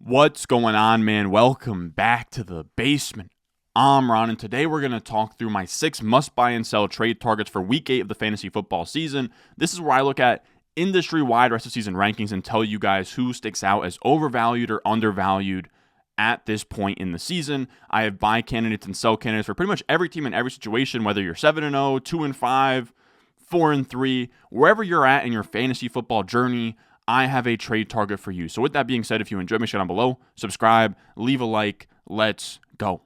What's going on, man? Welcome back to the basement. I'm Ron, and today we're going to talk through my 6 must-buy and sell trade targets for Week 8 of the fantasy football season. This is where I look at industry-wide rest of season rankings and tell you guys who sticks out as overvalued or undervalued at this point in the season. I have buy candidates and sell candidates for pretty much every team in every situation, whether you're 7-0, 2-5, 4-3, wherever you're at in your fantasy football journey. I have a trade target for you. So with that being said, if you enjoyed, make sure down below, subscribe, leave a like. Let's go.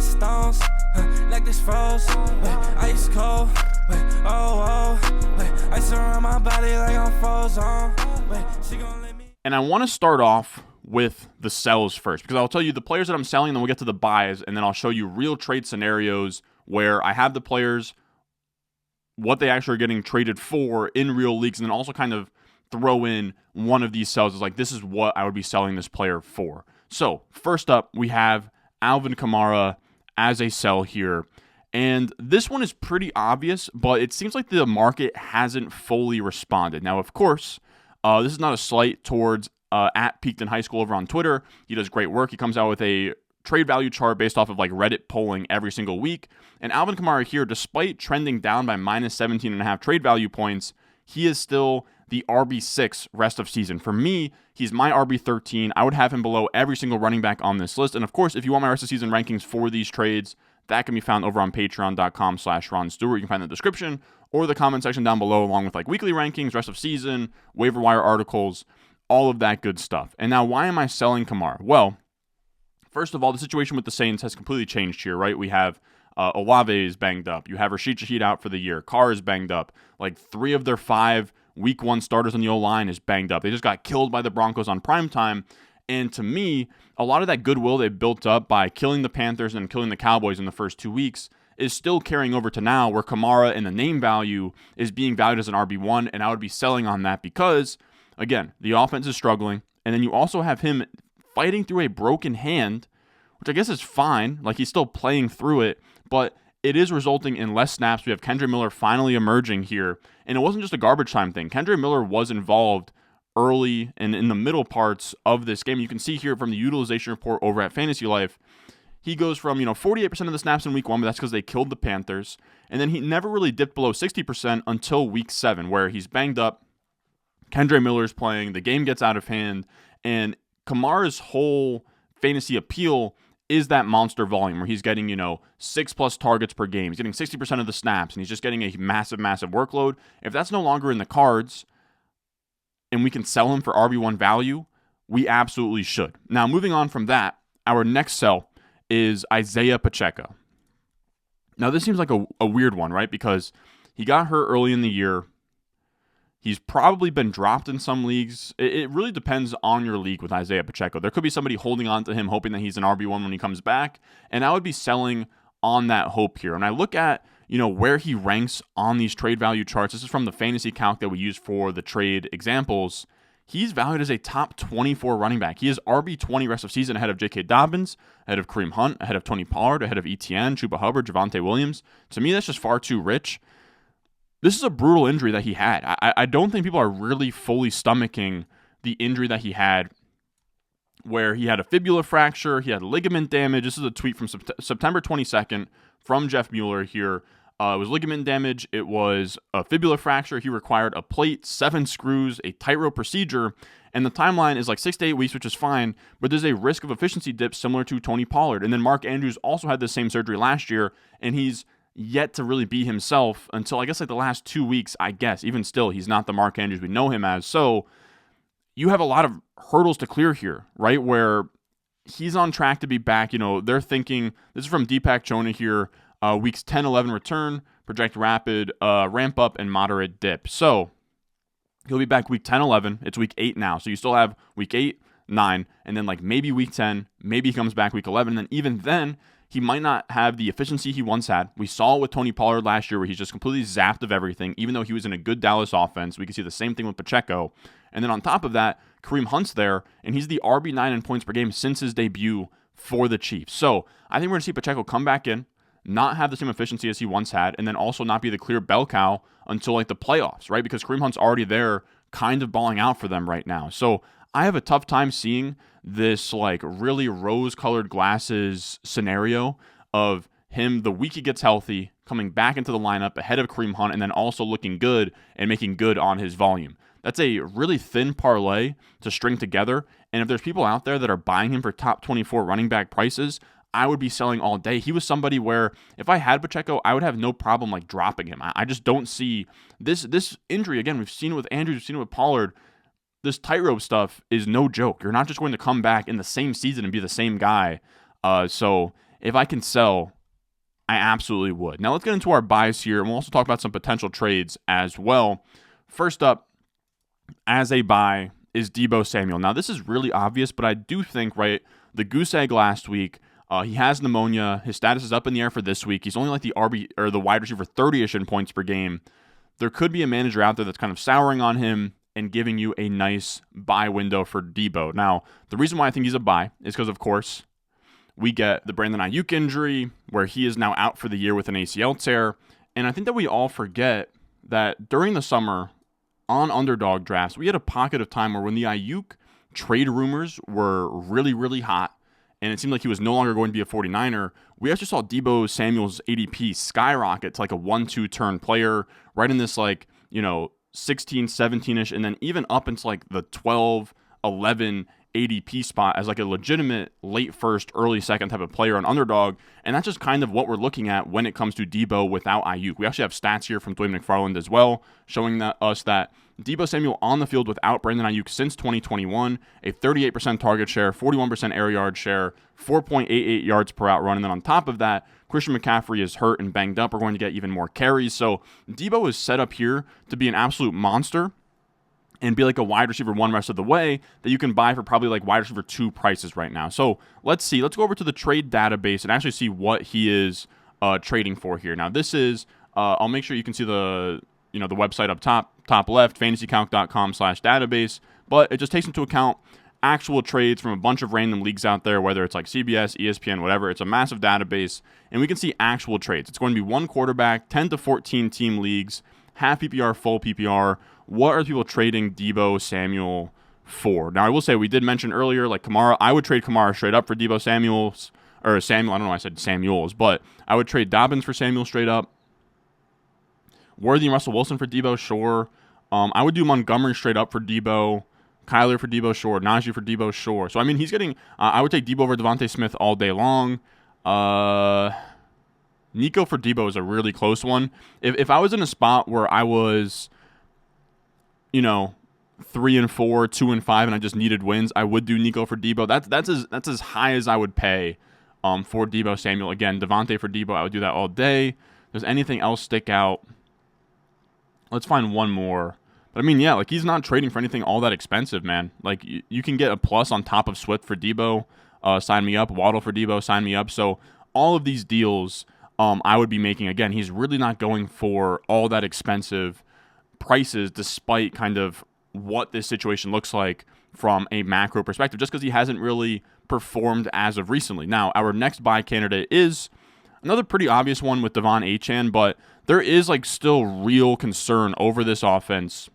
Stones, like this froze, ice cold, ice around my body like I'm frozen. She gonna let me. And I want to start off with the sells first, because I'll tell you the players that I'm selling, and then we'll get to the buys, and then I'll show you real trade scenarios where I have the players, what they actually are getting traded for in real leagues, and then also kind of throw in one of these sells as like, this is what I would be selling this player for. So first up, we have Alvin Kamara as a sell here. And this one is pretty obvious, but it seems like the market hasn't fully responded. Now, of course, this is not a slight towards at Peaked in High School over on Twitter. He does great work. He comes out with a trade value chart based off of like Reddit polling every single week. And Alvin Kamara here, despite trending down by minus 17.5 trade value points, he is still the RB6 rest of season. For me, he's my RB13. I would have him below every single running back on this list. And of course, if you want my rest of season rankings for these trades, that can be found over on patreon.com/Ron Stewart. You can find the description or the comment section down below, along with like weekly rankings, rest of season, waiver wire articles, all of that good stuff. And now, why am I selling Kamara? Well, first of all, the situation with the Saints has completely changed here, right? We have Olave is banged up. You have Rashid Shaheed out for the year. Carr is banged up. Like 3 of their 5 Week 1 starters on the O-line is banged up. They just got killed by the Broncos on primetime. And to me, a lot of that goodwill they built up by killing the Panthers and killing the Cowboys in the first 2 weeks is still carrying over to now, where Kamara and the name value is being valued as an RB1, and I would be selling on that because, again, the offense is struggling, and then you also have him fighting through a broken hand, which I guess is fine. Like, he's still playing through it, but it is resulting in less snaps. We have Kendre Miller finally emerging here, and it wasn't just a garbage time thing. Kendre Miller was involved early and in the middle parts of this game. You can see here from the utilization report over at Fantasy Life, he goes from 48% of the snaps in Week 1, but that's because they killed the Panthers, and then he never really dipped below 60% until Week 7, where he's banged up. Kendre Miller's playing, the game gets out of hand, and Kamara's whole fantasy appeal is that monster volume where he's getting, 6+ targets per game. He's getting 60% of the snaps, and he's just getting a massive, massive workload. If that's no longer in the cards and we can sell him for RB1 value, we absolutely should. Now, moving on from that, our next sell is Isiah Pacheco. Now, this seems like a weird one, right? Because he got hurt early in the year. He's probably been dropped in some leagues. It really depends on your league with Isiah Pacheco. There could be somebody holding on to him, hoping that he's an RB1 when he comes back, and I would be selling on that hope here. And I look at, where he ranks on these trade value charts. This is from the fantasy calc that we use for the trade examples. He's valued as a top 24 running back. He is RB20 rest of season ahead of J.K. Dobbins, ahead of Kareem Hunt, ahead of Tony Pollard, ahead of Etienne, Chuba Hubbard, Javonte Williams. To me, that's just far too rich. This is a brutal injury that he had. I don't think people are really fully stomaching the injury that he had, where he had a fibula fracture, he had ligament damage. This is a tweet from September 22nd from Jeff Mueller here. It was ligament damage. It was a fibula fracture. He required a plate, 7 screws, a tightrope procedure, and the timeline is like 6 to 8 weeks, which is fine, but there's a risk of efficiency dip similar to Tony Pollard. And then Mark Andrews also had the same surgery last year, and he's yet to really be himself until I guess like the last 2 weeks, I guess. Even still, he's not the Mark Andrews we know him as. So you have a lot of hurdles to clear here, right? Where he's on track to be back. They're thinking, this is from Deepak Chona here, weeks 10, 11 return, project rapid ramp up and moderate dip. So he'll be back week 10, 11. It's week 8 now. So you still have week 8, 9, and then like maybe week 10, maybe he comes back week 11. And then even then, he might not have the efficiency he once had. We saw it with Tony Pollard last year where he's just completely zapped of everything, even though he was in a good Dallas offense. We can see the same thing with Pacheco. And then on top of that, Kareem Hunt's there, and he's the RB9 in points per game since his debut for the Chiefs. So I think we're going to see Pacheco come back in, not have the same efficiency as he once had, and then also not be the clear bell cow until like the playoffs, right? Because Kareem Hunt's already there kind of balling out for them right now. So I have a tough time seeing this like really rose-colored glasses scenario of him the week he gets healthy, coming back into the lineup ahead of Kareem Hunt, and then also looking good and making good on his volume. That's a really thin parlay to string together, and if there's people out there that are buying him for top 24 running back prices, I would be selling all day. He was somebody where if I had Pacheco, I would have no problem like dropping him. I just don't see this injury. Again, we've seen it with Andrews, we've seen it with Pollard. This tightrope stuff is no joke. You're not just going to come back in the same season and be the same guy. So if I can sell, I absolutely would. Now let's get into our buys here, and we'll also talk about some potential trades as well. First up, as a buy, is Deebo Samuel. Now this is really obvious, but I do think, right, the goose egg last week, he has pneumonia. His status is up in the air for this week. He's only like the RB or the wide receiver 30-ish in points per game. There could be a manager out there that's kind of souring on him and giving you a nice buy window for Deebo. Now, the reason why I think he's a buy is because, of course, we get the Brandon Ayuk injury where he is now out for the year with an ACL tear. And I think that we all forget that during the summer on underdog drafts, we had a pocket of time where when the Ayuk trade rumors were really, really hot, and it seemed like he was no longer going to be a 49er, we actually saw Deebo Samuel's ADP skyrocket to like a 1-2 turn player right in this 16, 17-ish, and then even up into like the 12, 11 ADP spot as like a legitimate late first, early second type of player on underdog. And that's just kind of what we're looking at when it comes to Deebo without Ayuk. We actually have stats here from Dwayne McFarland as well, showing us that Deebo Samuel on the field without Brandon Ayuk since 2021, a 38% target share, 41% air yard share, 4.88 yards per out run. And then on top of that, Christian McCaffrey is hurt and banged up. We're going to get even more carries. So Deebo is set up here to be an absolute monster and be like a wide receiver 1 rest of the way that you can buy for probably like wide receiver 2 prices right now. So let's see. Let's go over to the trade database and actually see what he is trading for here. Now this is, I'll make sure you can see the website up top left, fantasycalc.com/database, but it just takes into account actual trades from a bunch of random leagues out there, whether it's like CBS, ESPN, whatever. It's a massive database, and we can see actual trades. It's going to be one quarterback, 10 to 14 team leagues, half PPR, full PPR. What are people trading Deebo Samuel for? Now, I will say we did mention earlier, like Kamara, I would trade Kamara straight up for Deebo Samuel, I don't know why I said Samuels, but I would trade Dobbins for Samuel straight up. Worthy and Russell Wilson for Deebo, sure. I would do Montgomery straight up for Deebo, Kyler for Deebo, sure. Najee for Deebo, sure. So, I mean, he's getting, I would take Deebo over Devontae Smith all day long. Nico for Deebo is a really close one. If I was in a spot where I was, 3-4, 2-5, and I just needed wins, I would do Nico for Deebo. That's as high as I would pay for Deebo Samuel. Again, Devontae for Deebo, I would do that all day. Does anything else stick out? Let's find one more. But I mean, yeah, like he's not trading for anything all that expensive, man. Like you can get a plus on top of Swift for Deebo. Sign me up. Waddle for Deebo. Sign me up. So all of these deals I would be making. Again, he's really not going for all that expensive prices despite kind of what this situation looks like from a macro perspective, just because he hasn't really performed as of recently. Now, our next buy candidate is another pretty obvious one with De'Von Achane, but there is like still real concern over this offense.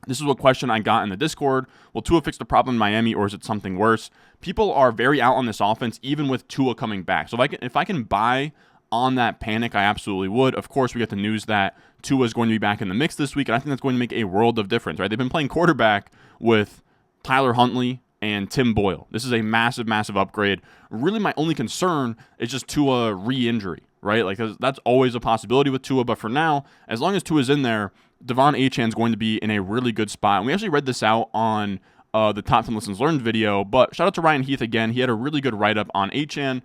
This is what question I got in the Discord. Will Tua fix the problem in Miami, or is it something worse? People are very out on this offense, even with Tua coming back. So if I can buy on that panic, I absolutely would. Of course, we get the news that Tua is going to be back in the mix this week, and I think that's going to make a world of difference, right? They've been playing quarterback with Tyler Huntley and Tim Boyle. This is a massive, massive upgrade. Really, my only concern is just Tua re-injury, right? Like that's always a possibility with Tua, but for now, as long as Tua's in there, De'Von Achane is going to be in a really good spot. And we actually read this out on the Top 10 Lessons Learned video, but shout out to Ryan Heath again. He had a really good write-up on Achane.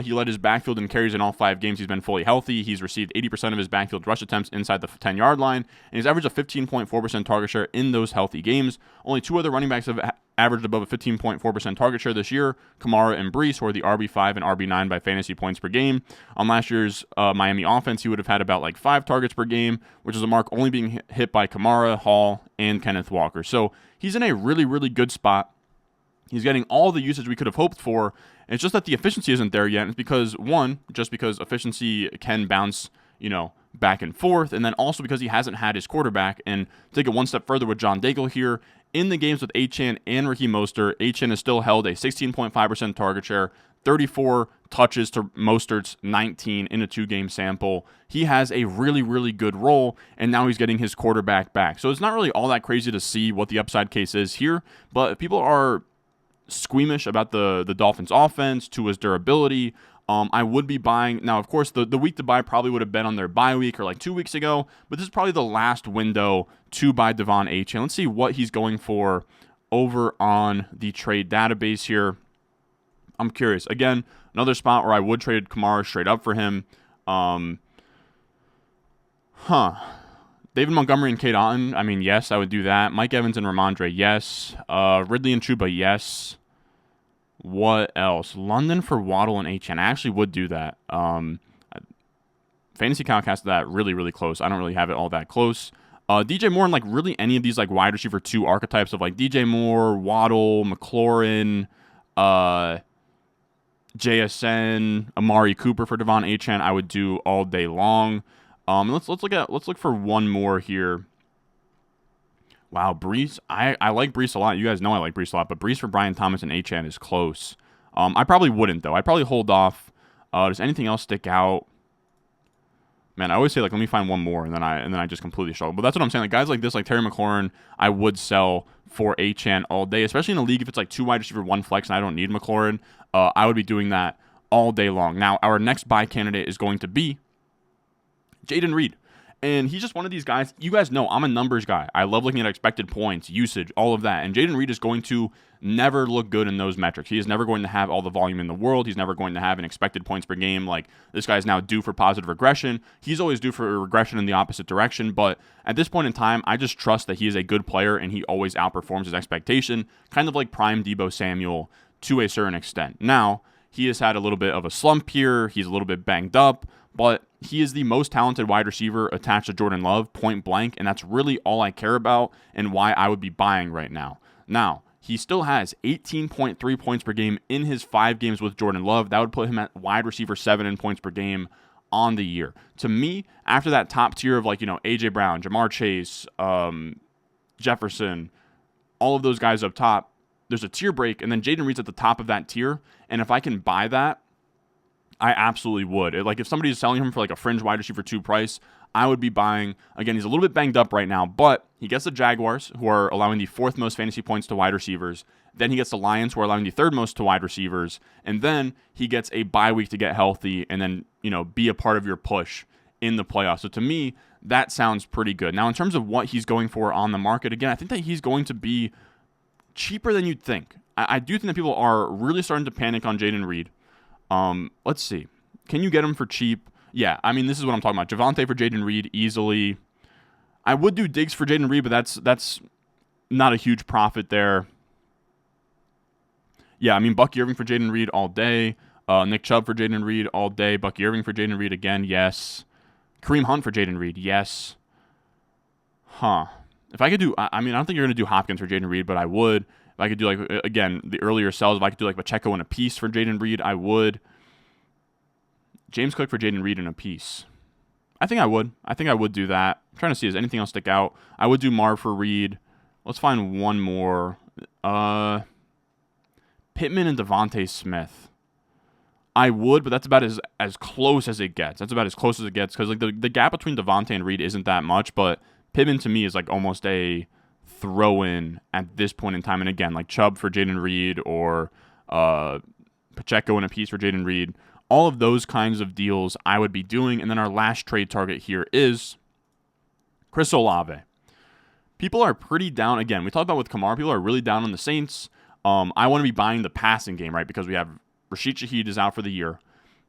He led his backfield in carries in all 5 games. He's been fully healthy. He's received 80% of his backfield rush attempts inside the 10-yard line, and he's averaged a 15.4% target share in those healthy games. Only 2 other running backs have averaged above a 15.4% target share this year, Kamara and Brees, who are the RB5 and RB9 by fantasy points per game. On last year's Miami offense, he would have had about like 5 targets per game, which is a mark only being hit by Kamara, Hall, and Kenneth Walker. So he's in a really, really good spot. He's getting all the usage we could have hoped for. It's just that the efficiency isn't there yet. It's because, one, just because efficiency can bounce, back and forth, and then also because he hasn't had his quarterback. And take it one step further with John Daigle here, in the games with Achane and Raheem Mostert, Achane has still held a 16.5% target share, 34 touches to Mostert's 19 in a 2-game sample. He has a really, really good role, and now he's getting his quarterback back. So it's not really all that crazy to see what the upside case is here, but if people are squeamish about the Dolphins' offense, Tua's durability, I would be buying. Now, of course, the week to buy probably would have been on their bye week or like 2 weeks ago, but this is probably the last window to buy De'Von Achane. Let's see what he's going for over on the trade database here. I'm curious. Again, another spot where I would trade Kamara straight up for him. David Montgomery and Cade Otton, I mean, yes, I would do that. Mike Evans and Ramondre, yes. Ridley and Chuba, yes. What else? London for Waddle and Achane. I actually would do that. Fantasy Calc has that really, really close. I don't really have it all that close. DJ Moore and like really any of these like wide receiver 2 archetypes of like DJ Moore, Waddle, McLaurin, JSN, Amari Cooper for De'Von Achane, I would do all day long. Let's look for one more here. Wow, Brees. I like Brees a lot. You guys know I like Brees a lot, but Brees for Brian Thomas and Achane is close. I probably wouldn't though. I'd probably hold off. Does anything else stick out? Man, I always say like let me find one more, and then I just completely struggle. But that's what I'm saying. Like guys like this, like Terry McLaurin, I would sell for Achane all day, especially in a league if it's like 2 wide receiver, 1 flex, and I don't need McLaurin. I would be doing that all day long. Now, our next buy candidate is going to be Jayden Reed. And he's just one of these guys. You guys know I'm a numbers guy. I love looking at expected points, usage, all of that. And Jayden Reed is going to never look good in those metrics. He is never going to have all the volume in the world. He's never going to have an expected points per game. Like, this guy's now due for positive regression. He's always due for a regression in the opposite direction. But at this point in time, I just trust that he is a good player and he always outperforms his expectation. Kind of like prime Deebo Samuel to a certain extent. Now, he has had a little bit of a slump here. He's a little bit banged up. But he is the most talented wide receiver attached to Jordan Love, point blank, and that's really all I care about and why I would be buying right now. Now, he still has 18.3 points per game in his 5 games with Jordan Love. That would put him at wide receiver 7 in points per game on the year. To me, after that top tier of like, A.J. Brown, Jamar Chase, Jefferson, all of those guys up top, there's a tier break, and then Jayden Reed's at the top of that tier, and if I can buy that, I absolutely would. Like, if somebody is selling him for like a fringe wide receiver 2 price, I would be buying. Again, he's a little bit banged up right now, but he gets the Jaguars, who are allowing the 4th most fantasy points to wide receivers. Then he gets the Lions, who are allowing the 3rd most to wide receivers. And then he gets a bye week to get healthy and then, be a part of your push in the playoffs. So to me, that sounds pretty good. Now, in terms of what he's going for on the market, again, I think that he's going to be cheaper than you'd think. I do think that people are really starting to panic on Jayden Reed. Let's see. Can you get him for cheap? Yeah, I mean, this is what I'm talking about. Javonte for Jayden Reed, easily. I would do Diggs for Jayden Reed, but that's not a huge profit there. Yeah, I mean, Bucky Irving for Jayden Reed all day. Nick Chubb for Jayden Reed all day. Bucky Irving for Jayden Reed again, yes. Kareem Hunt for Jayden Reed, yes. If I could do, I mean, I don't think you're going to do Hopkins for Jayden Reed, but I would. If I could do, like, again, the earlier sells, if I could do, like, Pacheco and a piece for Jayden Reed, I would. James Cook for Jayden Reed and a piece. I think I would. I think I would do that. I'm trying to see, does anything else stick out? I would do Marv for Reed. Let's find one more. Pittman and Devontae Smith. I would, but that's about as close as it gets. That's about as close as it gets, because like the gap between Devontae and Reed isn't that much, but Pittman to me is like almost a throw-in at this point in time. And again, like Chubb for Jayden Reed or Pacheco and a piece for Jayden Reed. All of those kinds of deals I would be doing. And then our last trade target here is Chris Olave. People are pretty down. Again, we talked about with Kamara, people are really down on the Saints. I want to be buying the passing game, right? Because we have Rashid Shaheed is out for the year.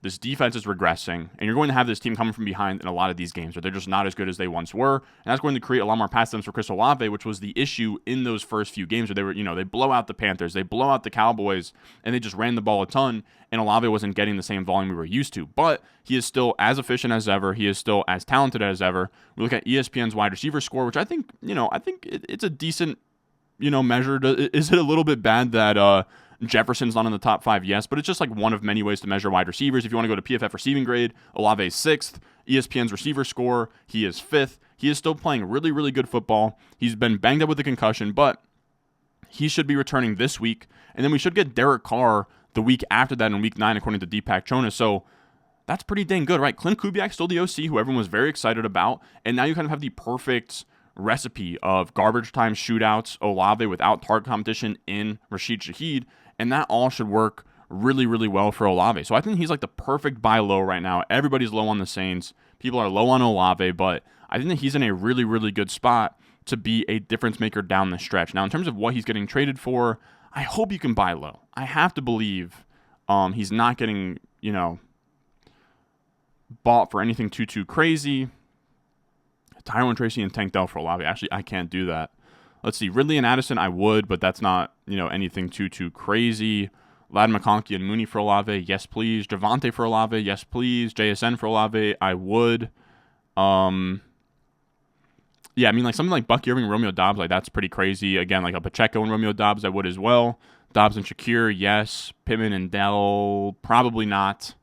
This defense is regressing, and you're going to have this team coming from behind in a lot of these games where they're just not as good as they once were, and that's going to create a lot more pass attempts for Chris Olave, which was the issue in those first few games where they were, they blow out the Panthers, they blow out the Cowboys, and they just ran the ball a ton, and Olave wasn't getting the same volume we were used to. But he is still as efficient as ever. He is still as talented as ever. We look at ESPN's wide receiver score, which I think it's a decent, measure. Is it a little bit bad that Jefferson's not in the top 5? Yes, but it's just like one of many ways to measure wide receivers. If you want to go to PFF receiving grade, Olave is 6th. ESPN's receiver score, he is 5th. He is still playing really, really good football. He's been banged up with a concussion, but He should be returning this week. And then we should get Derek Carr the week after that in week 9, according to Deepak Chona. So that's pretty dang good, right? Clint Kubiak still the OC, who everyone was very excited about. And now you kind of have the perfect recipe of garbage time shootouts, Olave without target competition in Rashid Shaheed. And that all should work really, really well for Olave. So I think he's like the perfect buy low right now. Everybody's low on the Saints. People are low on Olave, but I think that he's in a really, really good spot to be a difference maker down the stretch. Now, in terms of what he's getting traded for, I hope you can buy low. I have to believe he's not getting, bought for anything too crazy. Tyrone Tracy and Tank Dell for Olave. Actually, I can't do that. Let's see. Ridley and Addison, I would, but that's not, anything too crazy. Ladd McConkey and Mooney for Olave, yes please. Javonte for Olave, yes please. JSN for Olave, I would. Yeah, I mean, like something like Bucky Irving and Romeo Doubs, like that's pretty crazy. Again, like a Pacheco and Romeo Doubs, I would as well. Dobbs and Shakir, yes. Pittman and Dell, probably not.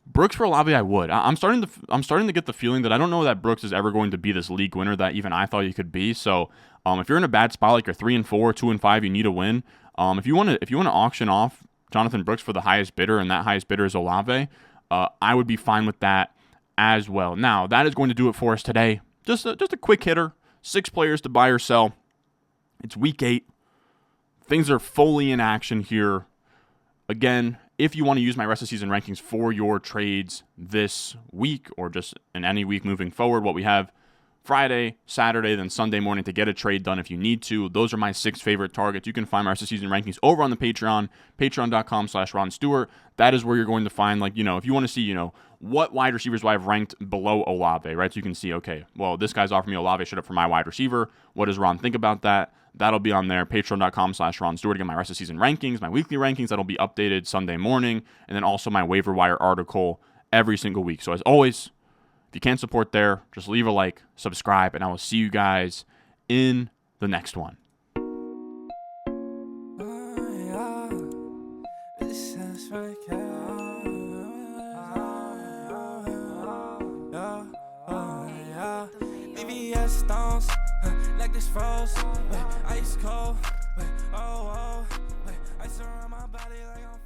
Brooks for Olave, I would. I'm starting to get the feeling that I don't know that Brooks is ever going to be this league winner that even I thought he could be. So, if you're in a bad spot, like you're 3-4, 2-5, you need a win. If you want to auction off Jonathan Brooks for the highest bidder, and that highest bidder is Olave, I would be fine with that as well. Now, that is going to do it for us today. Just a quick hitter. 6 players to buy or sell. It's week 8. Things are fully in action here. Again, if you want to use my rest of season rankings for your trades this week or just in any week moving forward, what we have Friday, Saturday, then Sunday morning to get a trade done if you need to. Those are my 6 favorite targets. You can find my rest of season rankings over on the Patreon, patreon.com/Ron Stewart. That is where you're going to find, like, if you want to see, what wide receivers do I have ranked below Olave, right? So you can see, okay, well, this guy's offering me Olave straight up for my wide receiver. What does Ron think about that? That'll be on there, patreon.com/Ron Stewart. Again, my rest of season rankings, my weekly rankings, that'll be updated Sunday morning, and then also my waiver wire article every single week. So as always, if you can't support there, just leave a like, subscribe, and I will see you guys in the next one. Stones, like this froze, ice cold, oh, ice around my body like I'm